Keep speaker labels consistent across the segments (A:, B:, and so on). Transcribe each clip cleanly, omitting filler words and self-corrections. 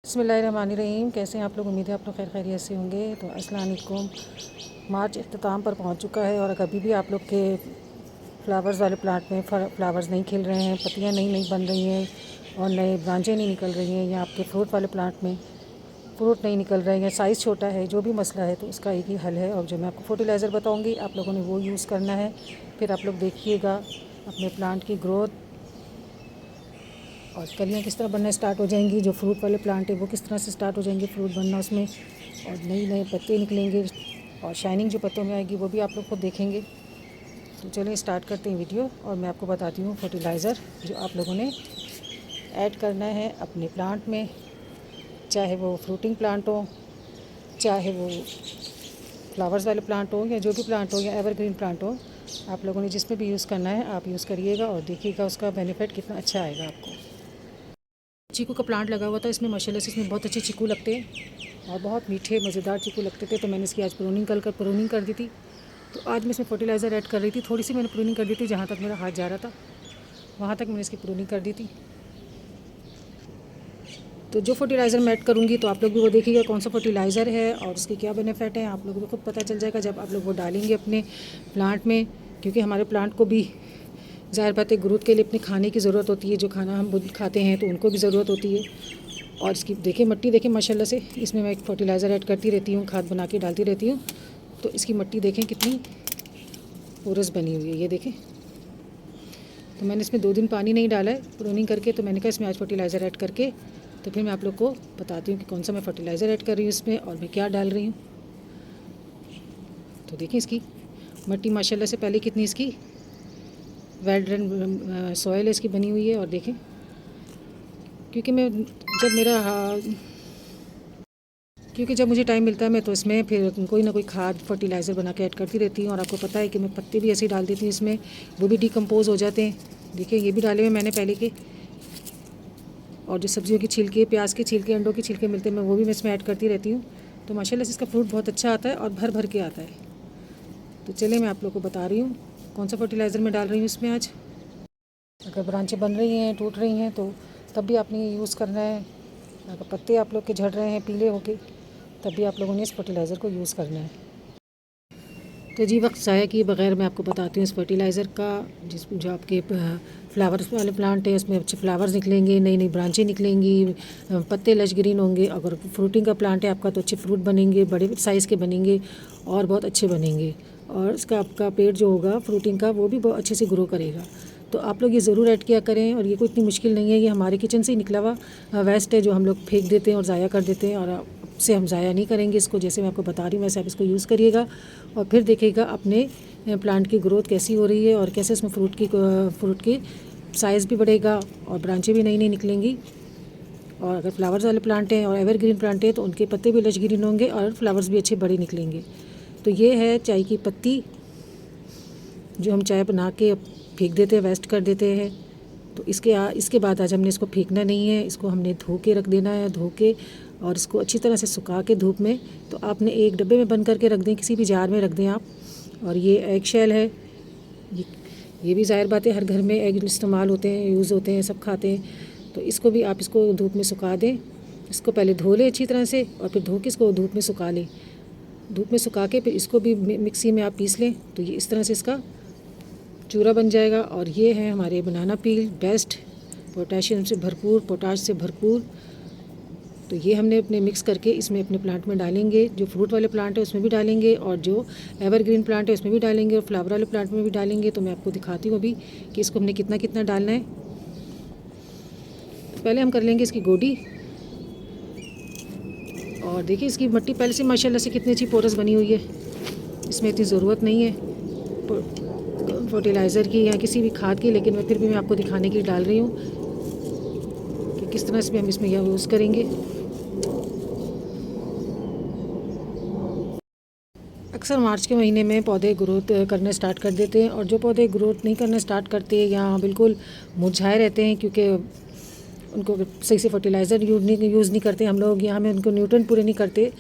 A: बिस्मिल्लाहिर्रहमानिर्रहीम। कैसे हैं आप लोग? उम्मीद है आप लोग खैर खैरियत से होंगे। तो अस्सलाम वालेकुम। मार्च इख्तिताम पर पहुंच चुका है और कभी भी आप लोग के फ्लावर्स वाले प्लांट में फ्लावर्स नहीं खिल रहे हैं, पत्तियां नई नई बन रही हैं और नए ब्रांचें नहीं निकल रही हैं, या आपके फ्रूट वाले प्लांट में फ्रूट नहीं निकल रहे हैं, साइज़ छोटा है, जो भी मसला है तो उसका एक ही हल है। और जो मैं आपको फर्टिलाइज़र बताऊँगी आप लोगों ने वो यूज़ करना है। फिर आप लोग देखिएगा अपने प्लांट की ग्रोथ और कलियाँ किस तरह बनना स्टार्ट हो जाएंगी। जो फ्रूट वाले प्लांट है वो किस तरह से स्टार्ट हो जाएंगे फ्रूट बनना उसमें, और नई नए पत्ते निकलेंगे और शाइनिंग जो पत्तों में आएगी वो भी आप लोग को देखेंगे। तो चलें स्टार्ट करते हैं वीडियो। और मैं आपको बताती हूँ फर्टिलाइज़र जो आप लोगों ने ऐड करना है अपने प्लांट में, चाहे वो फ्रूटिंग प्लांट हो, चाहे वो फ्लावर्स वाले प्लांट हो, या जो भी प्लांट हो, या एवरग्रीन प्लांट हो। आप लोगों ने जिसमें भी यूज़ करना है आप यूज़ करिएगा और देखिएगा उसका बेनिफिट कितना अच्छा आएगा आपको। चीकू का प्लांट लगा हुआ था इसमें, माशाल्लाह से इसमें बहुत अच्छे चीकू लगते हैं और बहुत मीठे मज़ेदार चीकू लगते थे। तो मैंने इसकी आज प्रूनिंग कर दी थी। तो आज मैं इसमें फर्टिलाइज़र ऐड कर रही थी। थोड़ी सी मैंने प्रूनिंग कर दी थी, जहाँ तक मेरा हाथ जा रहा था वहाँ तक मैंने इसकी प्रूनिंग कर दी थी। तो जो फर्टिलाइज़र मैं ऐड करूँगी तो आप लोग भी वो देखिएगा कौन सा फर्टिलाइज़र है और उसके क्या बेनिफिट है, आप लोगों को खुद पता चल जाएगा जब आप लोग वो डालेंगे अपने प्लांट में। क्योंकि हमारे प्लांट को भी ज़ाहिर बात है ग्रोथ के लिए अपने खाने की ज़रूरत होती है, जो खाना हम खाते हैं तो उनको भी ज़रूरत होती है। और इसकी देखिए मिट्टी देखिए माशाल्लाह से, इसमें मैं एक फर्टिलाइज़र ऐड करती रहती हूँ, खाद बना के डालती रहती हूँ। तो इसकी मिट्टी देखें कितनी पोरस बनी हुई है, ये देखें। तो मैंने इसमें 2 दिन पानी नहीं डाला है प्रूनिंग करके, तो मैंने कहा इसमें आज फर्टिलाइज़र ऐड करके तो फिर मैं आप लोग को बताती हूँ कि कौन सा मैं फ़र्टिलाइज़र ऐड कर रही हूँ इसमें और मैं क्या डाल रही हूँ। तो देखिए इसकी मिट्टी माशाल्लाह से पहले कितनी इसकी वेल ड्रेन सॉइल है इसकी बनी हुई है। और देखें क्योंकि जब मुझे टाइम मिलता है मैं तो इसमें फिर कोई ना कोई खाद फर्टिलाइज़र बना के ऐड करती रहती हूँ। और आपको पता है कि मैं पत्ते भी ऐसे ही डाल देती हूँ इसमें, वो भी डिकम्पोज़ हो जाते हैं। देखिए ये भी डाले हुए मैंने पहले के। और जो सब्जियों की छिलके, प्याज के छिलके, अंडों के छिलके मिलते हैं मैं वो भी मैं इसमें ऐड करती रहती हूँ। तो माशाल्लाह से इसका फ्रूट बहुत अच्छा आता है और भर भर के आता है। तो चलिए मैं आप लोग को बता रही हूँ कौन सा फर्टिलाइज़र मैं डाल रही हूँ इसमें आज। अगर ब्रांचें बन रही हैं, टूट रही हैं, तो तब भी आपने ये यूज़ करना है। अगर पत्ते आप लोग के झड़ रहे हैं पीले होके, तब भी आप लोगों ने इस फर्टिलाइज़र को यूज़ करना है। तो जी वक्त ज़ाया किए बगैर मैं आपको बताती हूँ इस फर्टिलाइज़र का। जो आपके फ्लावर्स वाले प्लांट है उसमें अच्छे फ्लावर्स निकलेंगे, नई नई ब्रांचें निकलेंगी, पत्ते लश ग्रीन होंगे। अगर फ्रूटिंग का प्लांट है आपका तो अच्छे फ्रूट बनेंगे, बड़े साइज़ के बनेंगे और बहुत अच्छे बनेंगे। और इसका आपका पेड़ जो होगा फ्रूटिंग का वो भी बहुत अच्छे से ग्रो करेगा। तो आप लोग ये ज़रूर ऐड किया करें। और ये कोई इतनी मुश्किल नहीं है, ये हमारे किचन से ही निकला हुआ वेस्ट है जो हम लोग फेंक देते हैं और ज़ाया कर देते हैं, और से हम ज़ाया नहीं करेंगे इसको। जैसे मैं आपको बता रही हूँ वैसे आप इसको यूज़ करिएगा और फिर देखिएगा अपने प्लांट की ग्रोथ कैसी हो रही है और कैसे इसमें फ्रूट की साइज़ भी बढ़ेगा और ब्रांचें भी नई नई निकलेंगी। और अगर फ्लावर्स वाले प्लांट हैं और एवरग्रीन प्लांट हैं तो उनके पत्ते भी लश ग्रीन होंगे और फ्लावर्स भी अच्छे बड़े निकलेंगे। तो ये है चाय की पत्ती जो हम चाय बना के फेंक देते हैं, वेस्ट कर देते हैं। तो इसके बाद आज हमने इसको फेंकना नहीं है, इसको हमने धो के रख देना है, धो के और इसको अच्छी तरह से सुखा के धूप में। तो आपने एक डब्बे में बंद करके रख दें, किसी भी जार में रख दें आप। और ये एग शेल है, ये भी ज़ाहिर बात है हर घर में एग इस्तेमाल होते हैं, यूज़ होते हैं, सब खाते हैं। तो इसको भी आप इसको धूप में सुखा दें। इसको पहले धो लें अच्छी तरह से और फिर धो के इसको धूप में सुखा लें। धूप में सुखा के फिर इसको भी मिक्सी में आप पीस लें तो ये इस तरह से इसका चूरा बन जाएगा। और ये है हमारे बनाना पील, बेस्ट, पोटाशियम से भरपूर, पोटाश से भरपूर। तो ये हमने अपने मिक्स करके इसमें अपने प्लांट में डालेंगे। जो फ्रूट वाले प्लांट है उसमें भी डालेंगे और जो एवरग्रीन प्लांट है उसमें भी डालेंगे और फ्लावर वाले प्लांट में भी डालेंगे। तो मैं आपको दिखाती हूँ अभी कि इसको हमने कितना कितना डालना है। तो पहले हम कर लेंगे इसकी गोडी। और देखिए इसकी मिट्टी पहले से माशाल्लाह से कितनी अच्छी पोरस बनी हुई है, इसमें इतनी ज़रूरत नहीं है फर्टिलाइज़र की या किसी भी खाद की, लेकिन मैं फिर भी मैं आपको दिखाने के लिए डाल रही हूँ कि किस तरह से हम इसमें यह यूज़ करेंगे। अक्सर मार्च के महीने में पौधे ग्रोथ करना स्टार्ट कर देते हैं, और जो पौधे ग्रोथ नहीं करना स्टार्ट करते या बिल्कुल मुरझाए रहते हैं क्योंकि उनको सही से फर्टिलाइज़र यूज़ नहीं करते हम लोग, या हमें उनको न्यूट्रिएंट पूरे नहीं करते,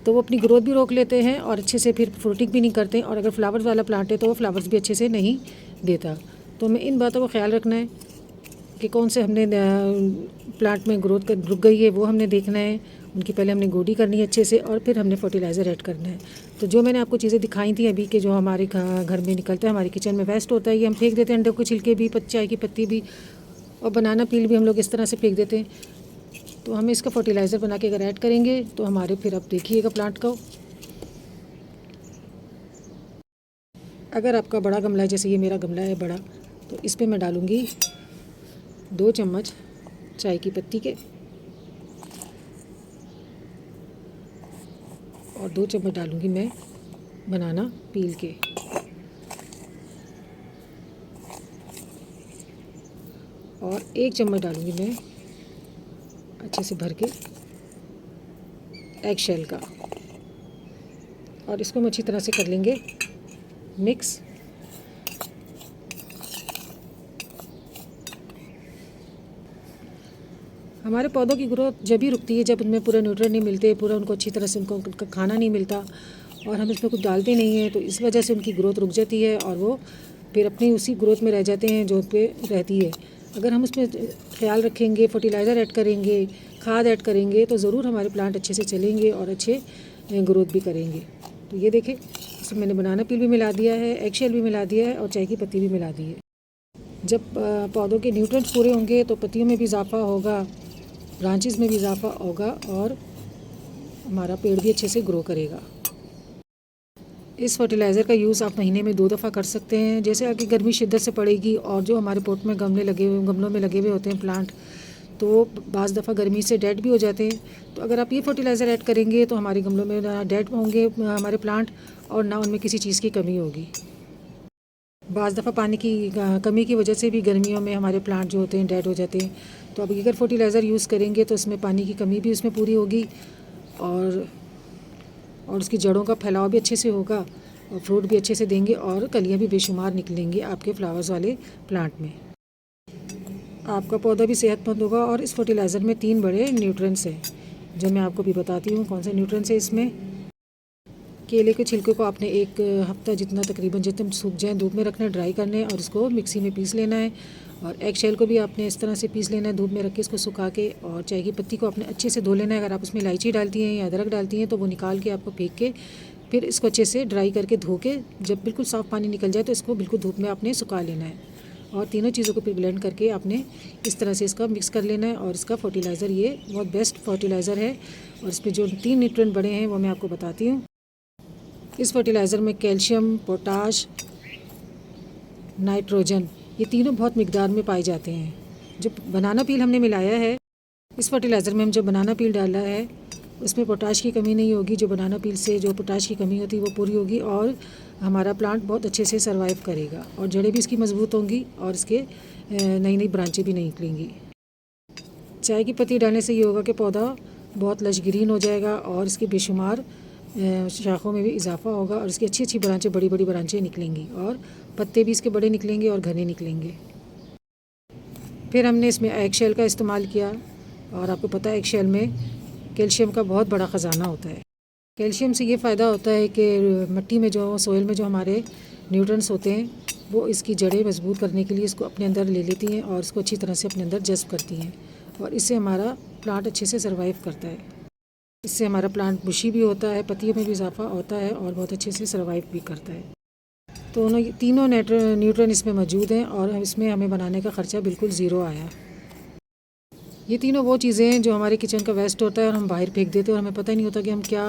A: तो वो अपनी ग्रोथ भी रोक लेते हैं और अच्छे से फिर फ्रूटिंग भी नहीं करते। और अगर फ्लावर्स वाला प्लांट है तो वो फ्लावर्स भी अच्छे से नहीं देता। तो हमें इन बातों का ख्याल रखना है कि कौन से हमने प्लांट में ग्रोथ रुक गई है वो हमने देखना है। उनकी पहले हमने गोडी करनी है अच्छे से और फिर हमने फर्टिलाइज़र ऐड करना है। तो जो मैंने आपको चीज़ें दिखाई थी अभी, कि जो हमारे घर में निकलता है, हमारे किचन में वेस्ट होता है, ये हम फेंक देते हैं। अंडों के छिलके भी, चाय की पत्ती भी और बनाना पील भी हम लोग इस तरह से फेंक देते हैं। तो हमें इसका फर्टिलाइज़र बना के अगर ऐड करेंगे तो हमारे, फिर आप देखिएगा प्लांट को। अगर आपका बड़ा गमला है, जैसे ये मेरा गमला है बड़ा, तो इस पर मैं डालूँगी 2 चम्मच चाय की पत्ती के और 2 चम्मच डालूँगी मैं बनाना पील के और 1 चम्मच डालूँगी मैं अच्छे से भर के एग शेल का। और इसको हम अच्छी तरह से कर लेंगे मिक्स। हमारे पौधों की ग्रोथ जब भी रुकती है जब उनमें पूरे न्यूट्रिएंट नहीं मिलते, पूरा उनको अच्छी तरह से उनका खाना नहीं मिलता और हम इसमें कुछ डालते नहीं हैं, तो इस वजह से उनकी ग्रोथ रुक जाती है और वो फिर अपनी उसी ग्रोथ में रह जाते हैं जो पे रहती है। अगर हम उसमें ख्याल रखेंगे, फर्टिलाइज़र ऐड करेंगे, खाद ऐड करेंगे, तो ज़रूर हमारे प्लांट अच्छे से चलेंगे और अच्छे ग्रोथ भी करेंगे। तो ये देखें, इसमें मैंने बनाना पील भी मिला दिया है, एग शेल भी मिला दिया है और चाय की पत्ती भी मिला दी है। जब पौधों के न्यूट्रिएंट्स पूरे होंगे तो पत्तियों में भी इजाफा होगा, ब्रांचेस में भी इजाफा होगा और हमारा पेड़ भी अच्छे से ग्रो करेगा। इस फर्टिलाइज़र का यूज़ आप महीने में 2 दफ़ा कर सकते हैं। जैसे आगे गर्मी शिद्दत से पड़ेगी और जो हमारे पोट में गमलों में लगे हुए होते हैं प्लांट, तो बाज़ दफ़ा गर्मी से डेड भी हो जाते हैं। तो अगर आप ये फर्टिलाइज़र ऐड करेंगे तो हमारे गमलों में ना डेड होंगे हमारे प्लांट और ना उनमें किसी चीज़ की कमी होगी। बाज़ दफ़ा पानी की कमी की वजह से भी गर्मियों में हमारे प्लांट जो होते हैं डेड हो जाते हैं। तो अब अगर फर्टिलाइज़र यूज़ करेंगे तो इसमें पानी की कमी भी उसमें पूरी होगी और उसकी जड़ों का फैलाव भी अच्छे से होगा और फ्रूट भी अच्छे से देंगे और कलियाँ भी बेशुमार निकलेंगी आपके फ्लावर्स वाले प्लांट में। आपका पौधा भी सेहतमंद होगा। और इस फर्टिलाइज़र में 3 बड़े न्यूट्रिएंट्स हैं जो मैं आपको भी बताती हूँ कौन से न्यूट्रिएंट्स हैं इसमें। केले के छिलके को आपने 1 हफ्ता जितना, तकरीबन जितने सूख जाएँ, धूप में रखना है, ड्राई करने हैं और इसको मिक्सी में पीस लेना है। और एग शेल को भी आपने इस तरह से पीस लेना है, धूप में रख के इसको सुखा के। और चाय की पत्ती को आपने अच्छे से धो लेना है। अगर आप उसमें इलायची डालती हैं या अदरक डालती हैं तो वो निकाल के आपको फेंक के फिर इसको अच्छे से ड्राई करके धो के, जब बिल्कुल साफ़ पानी निकल जाए तो इसको बिल्कुल धूप में आपने सुखा लेना है। और तीनों चीज़ों को फिर ब्लेंड करके आपने इस तरह से इसका मिक्स कर लेना है। और इसका फर्टिलाइज़र ये बहुत बेस्ट फर्टिलाइज़र है। और इसमें जो 3 न्यूट्रिएंट बड़े हैं वो मैं आपको बताती हूँ। इस फर्टिलाइज़र में कैल्शियम, पोटाश, नाइट्रोजन, ये तीनों बहुत मिकदार में पाए जाते हैं। जो बनाना पील हमने मिलाया है इस फर्टिलाइज़र में, हम जो बनाना पील डाला है उसमें पोटाश की कमी नहीं होगी। जो बनाना पील से जो पोटाश की कमी होती है वो पूरी होगी और हमारा प्लांट बहुत अच्छे से सर्वाइव करेगा और जड़ें भी इसकी मजबूत होंगी और इसके नई नई ब्रांचें भी नहीं निकलेंगी। चाय की पत्ती डालने से ये होगा कि पौधा बहुत लश ग्रीन हो जाएगा और इसके बेशुमार शाखों में भी इजाफा होगा और इसकी अच्छी अच्छी ब्रांचें, बड़ी बड़ी ब्रांचें निकलेंगी और पत्ते भी इसके बड़े निकलेंगे और घने निकलेंगे। फिर हमने इसमें एग शेल का इस्तेमाल किया और आपको पता है एग शेल में कैल्शियम का बहुत बड़ा ख़जाना होता है। कैल्शियम से ये फ़ायदा होता है कि मिट्टी में जो, सोइल में जो हमारे न्यूट्रिएंट्स होते हैं वो इसकी जड़ें मजबूत करने के लिए इसको अपने अंदर ले लेती हैं और इसको अच्छी तरह से अपने अंदर जज़्ब करती हैं और इससे हमारा प्लांट अच्छे से सर्वाइव करता है। इससे हमारा प्लांट बुशी भी होता है, पत्तियों में भी इजाफा होता है और बहुत अच्छे से सर्वाइव भी करता है। तो तीनों न्यूट्रिएंट इसमें मौजूद हैं और इसमें हमें बनाने का ख़र्चा बिल्कुल ज़ीरो आया। ये तीनों वो चीज़ें हैं जो हमारे किचन का वेस्ट होता है और हम बाहर फेंक देते हैं और हमें पता ही नहीं होता कि हम क्या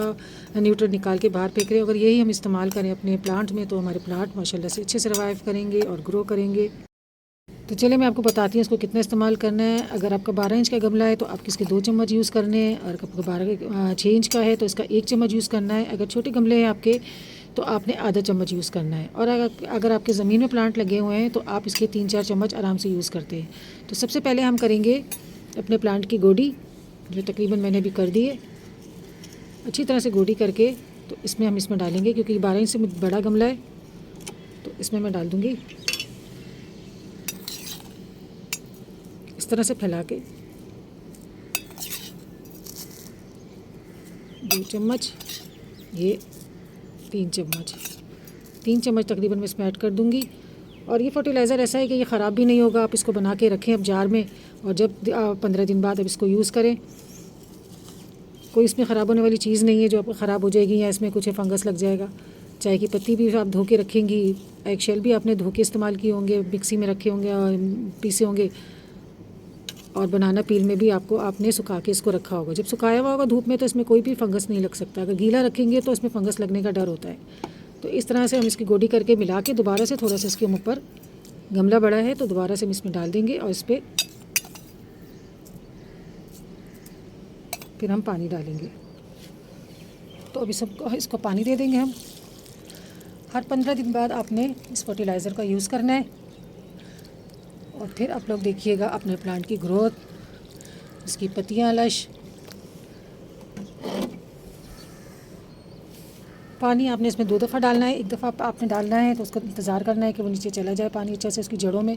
A: न्यूट्रिएंट निकाल के बाहर फेंक रहे हैं। अगर यही हम इस्तेमाल करें अपने प्लांट में तो हमारे प्लांट माशाल्लाह से अच्छे सर्वाइव करेंगे और ग्रो करेंगे। तो चलिए मैं आपको बताती हूँ इसको कितना इस्तेमाल करना है। अगर आपका 12 इंच का गमला है तो आपके इसके 2 चम्मच यूज़ करने हैं और आपका 6 इंच का है तो इसका 1 चम्मच यूज़ करना है। अगर छोटे गमले हैं आपके तो आपने आधा चम्मच यूज़ करना है। और अगर आपके ज़मीन में प्लांट लगे हुए हैं तो आप इसके 3-4 चम्मच आराम से यूज़ करते हैं। तो सबसे पहले हम करेंगे अपने प्लांट की गोडी, जो तकरीबन मैंने भी कर दी है। अच्छी तरह से गोडी करके तो इसमें डालेंगे, क्योंकि 12 इंच से बड़ा गमला है तो इसमें मैं डाल दूँगी इस तरह से फैला के 2 चम्मच, ये 3 चम्मच तकरीबन मैं इसमें ऐड कर दूँगी। और ये फर्टिलाइज़र ऐसा है कि ये ख़राब भी नहीं होगा। आप इसको बना के रखें अब जार में, और जब 15 दिन बाद अब इसको यूज़ करें। कोई इसमें ख़राब होने वाली चीज़ नहीं है जो ख़राब हो जाएगी या इसमें कुछ फंगस लग जाएगा। चाय की पत्ती भी आप धो के रखेंगी, एग शेल भी आपने धो के इस्तेमाल किए होंगे, मिक्सी में रखे होंगे और पीसे होंगे, और बनाना पील में भी आपने सुखा के इसको रखा होगा। जब सुखाया हुआ होगा धूप में तो इसमें कोई भी फंगस नहीं लग सकता। अगर गीला रखेंगे तो इसमें फंगस लगने का डर होता है। तो इस तरह से हम इसकी गोडी करके मिला के दोबारा से थोड़ा सा इसके ऊपर, गमला बड़ा है तो दोबारा से हम इसमें डाल देंगे, और इस पर फिर हम पानी डालेंगे। तो अभी इसको पानी दे देंगे हम। हर 15 दिन बाद आपने इस फर्टिलाइज़र का यूज़ करना है, और फिर आप लोग देखिएगा अपने प्लांट की ग्रोथ, इसकी पत्तियाँ लश। पानी आपने इसमें 2 दफ़ा डालना है। एक दफ़ा आपने डालना है तो उसका इंतज़ार करना है कि वो नीचे चला जाए पानी अच्छे से उसकी जड़ों में,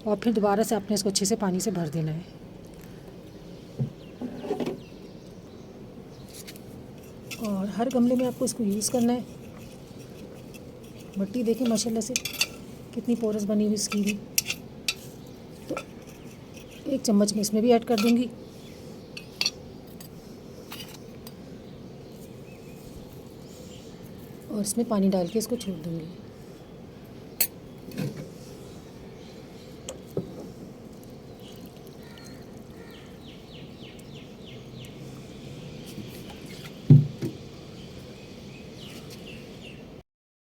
A: और फिर दोबारा से आपने इसको अच्छे से पानी से भर देना है। और हर गमले में आपको इसको यूज़ करना है। मिट्टी देखें माशाल्लाह से कितनी पोरस बनी हुई इसकी भी। तो 1 चम्मच में इसमें भी ऐड कर दूँगी। और इसमें पानी डाल के इसको छोड़ दूँगी।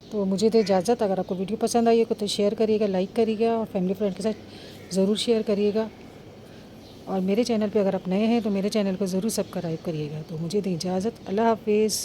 A: तो मुझे दे इजाज़त। अगर आपको वीडियो पसंद आई हो तो शेयर करिएगा, लाइक करिएगा, और फैमिली फ्रेंड के साथ ज़रूर शेयर करिएगा। और मेरे चैनल पे अगर आप नए हैं तो मेरे चैनल को ज़रूर सब्सक्राइब करिएगा। तो मुझे दे इजाज़त। अल्लाह हाफिज़।